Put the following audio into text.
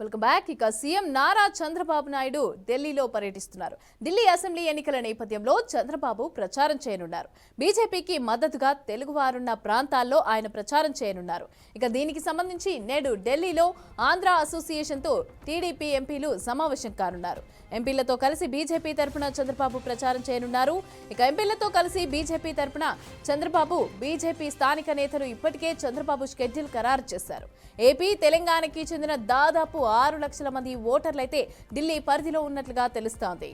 Welcome back. ఇక CM Nara Chandrababu Naidu ఢిల్లీలో పర్యటిస్తున్నారు. ఢిల్లీ అసెంబ్లీ ఎన్నికల నేపథ్యంలో చంద్రబాబు ప్రచారం చేయనున్నారు. బీజేపీకి మద్దతుగా తెలుగువారున్న ప్రాంతాల్లో ఆయన ప్రచారం చేయనున్నారు. ఇక దీనికి సంబంధించి నేడు ఢిల్లీలో ఆంధ్ర అసోసియేషన్తో టీడీపీ ఎంపీలు సమావేశం కానున్నారు. ఎంపీలతో కలిసి బీజేపీ తరపున చంద్రబాబు ప్రచారం చేయనున్నారు. ఇక ఎంపీలతో కలిసి బీజేపీ తరపున చంద్రబాబు బీజేపీ స్థానిక నేతలు ఇప్పటికే చంద్రబాబు షెడ్యూల్ ఖరారు చేశారు. ఏపీ తెలంగాణకి చెందిన దాదాపు 6 లక్షల మంది ఓటర్లైతే ఢిల్లీ పరిధిలో ఉన్నట్లుగా తెలుస్తోంది.